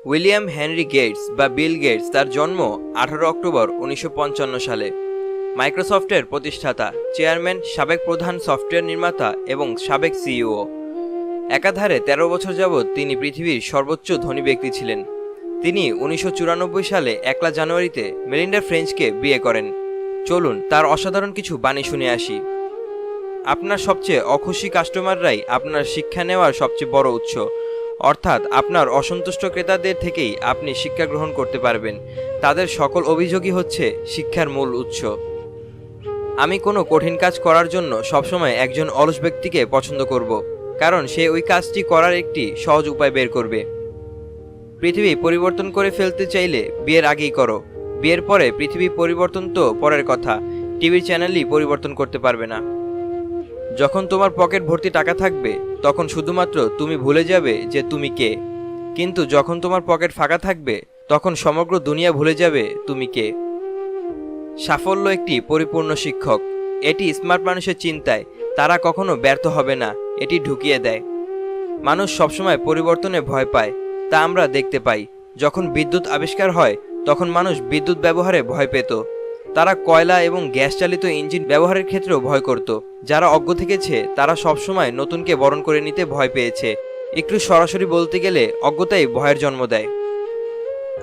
William Henry Gates বা Bill Gates তার জন্ম 18 অক্টোবর 1955 সালে। মাইক্রোসফটের প্রতিষ্ঠাতা, চেয়ারম্যান, সাবেক প্রধান সফটওয়্যার নির্মাতা এবং সাবেক সিইও। একাধারে 13 বছর যাবৎ তিনি পৃথিবীর সর্বোচ্চ ধনী ব্যক্তি ছিলেন। তিনি 1994 সালে 1 জানুয়ারিতে মেলিন্ডা ফ্রেঞ্চকে বিয়ে করেন। চলুন তার অসাধারণ কিছু বাণী শুনে আসি। আপনার সবচেয়ে অখুশি কাস্টমাররাই আপনার শিক্ষা নেওয়ার সবচেয়ে বড় উৎস, অর্থাৎ আপনার অসন্তুষ্ট ক্রেতাদের থেকেই আপনি শিক্ষা গ্রহণ করতে পারবেন। তাদের সকল অভিযোগই হচ্ছে শিক্ষার মূল উৎস। আমি কোনো কঠিন কাজ করার জন্য সবসময় একজন অলস ব্যক্তিকে পছন্দ করব, কারণ সে ওই কাজটি করার একটি সহজ উপায় বের করবে। পৃথিবী পরিবর্তন করে ফেলতে চাইলে বিয়ের আগেই করো। বিয়ের পরে পৃথিবী পরিবর্তন তো পরের কথা, টিভির চ্যানেলই পরিবর্তন করতে পারবে না। যখন তোমার পকেট ভর্তি টাকা থাকবে তখন শুধুমাত্র তুমি ভুলে যাবে যে তুমি কে, কিন্তু যখন তোমার পকেট ফাঁকা থাকবে তখন সমগ্র দুনিয়া ভুলে যাবে তুমি কে। সাফল্য একটি পরিপূর্ণ শিক্ষক। এটি স্মার্ট মানুষের চিন্তায় তারা কখনো ব্যর্থ হবে না, এটি ঢুকিয়ে দেয়। মানুষ সবসময় পরিবর্তনে ভয় পায়, তা আমরা দেখতে পাই। যখন বিদ্যুৎ আবিষ্কার হয় তখন মানুষ বিদ্যুৎ ব্যবহারে ভয় পেত। তারা কয়লা এবং গ্যাস চালিত ইঞ্জিন ব্যবহারের ক্ষেত্রেও ভয় করত। যারা অজ্ঞ থেকেছে তারা সবসময় নতুনকে বরণ করে নিতে ভয় পেয়েছে। একটু সরাসরি বলতে গেলে অজ্ঞতাই ভয়ের জন্ম দেয়।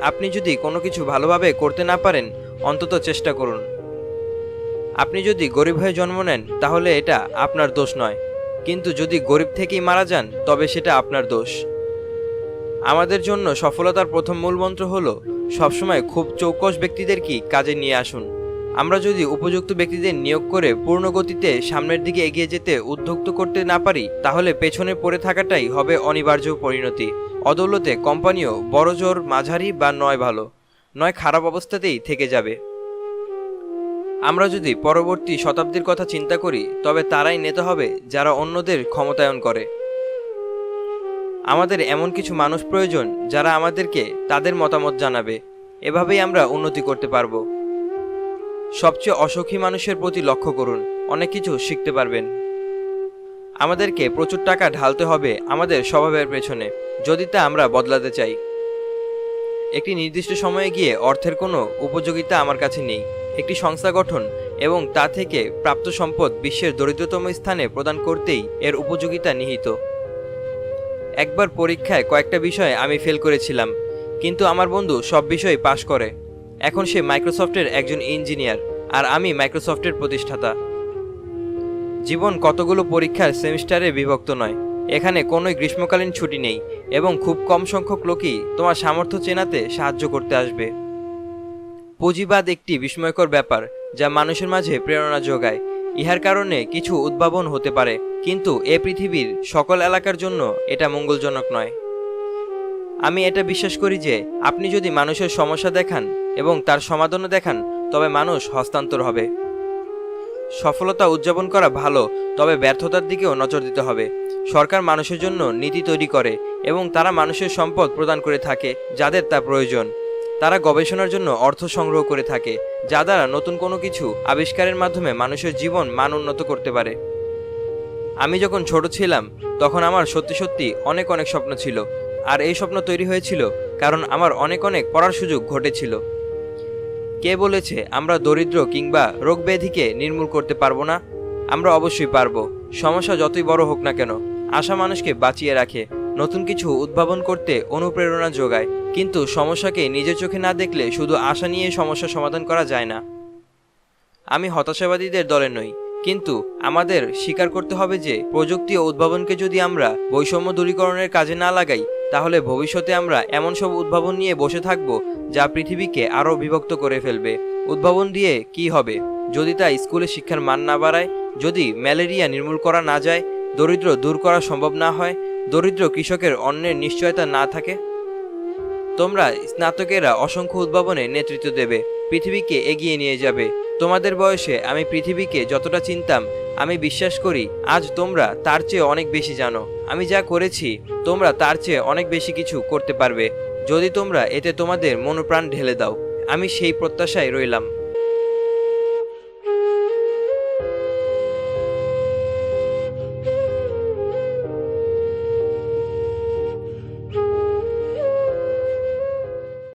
আপনি যদি কোনো কিছু ভালোভাবে করতে না পারেন, অন্তত চেষ্টা করুন। আপনি যদি গরিব হয়ে জন্ম নেন তাহলে এটা আপনার দোষ নয়, কিন্তু যদি গরিব থেকেই মারা যান তবে সেটা আপনার দোষ। আমাদের জন্য সফলতার প্রথম মূলমন্ত্র হলো সবসময় খুব চৌকস ব্যক্তিদেরকেই কাজে নিয়ে আসুন। আমরা যদি উপযুক্ত ব্যক্তিদের নিয়োগ করে পূর্ণ গতিতে সামনের দিকে এগিয়ে যেতে উদ্যুক্ত করতে না পারি, তাহলে পেছনে পড়ে থাকাটাই হবে অনিবার্য পরিণতি। অদৌলতে কোম্পানিও বড় জোর মাঝারি বা নয় ভালো, নয় খারাপ অবস্থাতেই থেকে যাবে। আমরা যদি পরবর্তী শতাব্দীর কথা চিন্তা করি তবে তারাই নেতা হবে যারা অন্যদের ক্ষমতায়ন করে। আমাদের এমন কিছু মানুষ প্রয়োজন যারা আমাদেরকে তাদের মতামত জানাবে, এভাবেই আমরা উন্নতি করতে পারবো। সবচেয়ে অসুখী মানুষের প্রতি লক্ষ্য করুন, অনেক কিছু শিখতে পারবেন। আমাদেরকে প্রচুর টাকা ঢালতে হবে আমাদের স্বভাবের পেছনে, যদি তা আমরা বদলাতে চাই। একটি নির্দিষ্ট সময়ে গিয়ে অর্থের কোনো উপযোগিতা আমার কাছে নেই। একটি সংস্থা গঠন এবং তা থেকে প্রাপ্ত সম্পদ বিশ্বের দরিদ্রতম স্থানে প্রদান করতেই এর উপযোগিতা নিহিত। একবার পরীক্ষায় কয়েকটা বিষয়ে আমি ফেল করেছিলাম, কিন্তু আমার বন্ধু সব বিষয়ে পাশ করে। এখন সে মাইক্রোসফটের একজন ইঞ্জিনিয়ার, আর আমি মাইক্রোসফটের প্রতিষ্ঠাতা। জীবন কতগুলো পরীক্ষার সেমিস্টারে বিভক্ত নয়। এখানে কোনোই গ্রীষ্মকালীন ছুটি নেই এবং খুব কম সংখ্যক লোকই তোমার সামর্থ্য চেনাতে সাহায্য করতে আসবে। পুঁজিবাদ একটি বিস্ময়কর ব্যাপার যা মানুষের মাঝে প্রেরণা যোগায়। ইহার কারণে কিছু উদ্ভাবন হতে পারে, কিন্তু এ পৃথিবীর সকল এলাকার জন্য এটা মঙ্গলজনক নয়। আমি এটা বিশ্বাস করি যে আপনি যদি মানুষের সমস্যা দেখান এবং তার সমাধানও দেখান তবে মানুষ হস্তান্তর হবে। সফলতা উদযাপন করা ভালো, তবে ব্যর্থতার দিকেও নজর দিতে হবে। সরকার মানুষের জন্য নীতি তৈরি করে এবং তারা মানুষের সম্পদ প্রদান করে থাকে যাদের তা প্রয়োজন। তারা গবেষণার জন্য অর্থ সংগ্রহ করে থাকে, যা দ্বারা নতুন কোনো কিছু আবিষ্কারের মাধ্যমে মানুষের জীবন মান উন্নত করতে পারে। আমি যখন ছোট ছিলাম তখন আমার সত্যি সত্যি অনেক অনেক স্বপ্ন ছিল, আর এই স্বপ্ন তৈরি হয়েছিল কারণ আমার অনেক অনেক পড়ার সুযোগ ঘটেছিল। কে বলেছে আমরা দরিদ্র কিংবা রোগ ব্যাধিকে নির্মূল করতে পারবো না? আমরা অবশ্যই পারবো। সমস্যা যতই বড় হোক না কেন, আশা মানুষকে বাঁচিয়ে রাখে, নতুন কিছু উদ্ভাবন করতে অনুপ্রেরণা যোগায়। কিন্তু সমস্যাকে নিজের চোখে না দেখলে শুধু আশা নিয়ে সমস্যা সমাধান করা যায় না। আমি হতাশাবাদীদের দলে নই, কিন্তু আমাদের স্বীকার করতে হবে যে প্রযুক্তি ও উদ্ভাবনকে যদি আমরা বৈষম্য দূরীকরণের কাজে না লাগাই, তাহলে ভবিষ্যতে আমরা এমন সব উদ্ভাবন নিয়ে বসে থাকব যা পৃথিবীকে আরও বিভক্ত করে ফেলবে। উদ্ভাবন দিয়ে কি হবে যদি তা স্কুলে শিক্ষার মান না বাড়ায়, যদি ম্যালেরিয়া নির্মূল করা না যায়, দরিদ্র দূর করা সম্ভব না হয়, দরিদ্র কৃষকের অন্নের নিশ্চয়তা না থাকে? তোমরা স্নাতকেরা অসংখ্য উদ্ভাবনে নেতৃত্ব দেবে, পৃথিবীকে এগিয়ে নিয়ে যাবে। তোমাদের বয়সে আমি পৃথিবীকে যতটা চিনতাম, আমি বিশ্বাস করি আজ তোমরা তার চেয়ে অনেক বেশি জানো। আমি যা করেছি তোমরা তার চেয়ে অনেক বেশি কিছু করতে পারবে, যদি তোমরা এতে তোমাদের মনোপ্রাণ ঢেলে দাও। আমি সেই প্রত্যাশায় রইলাম।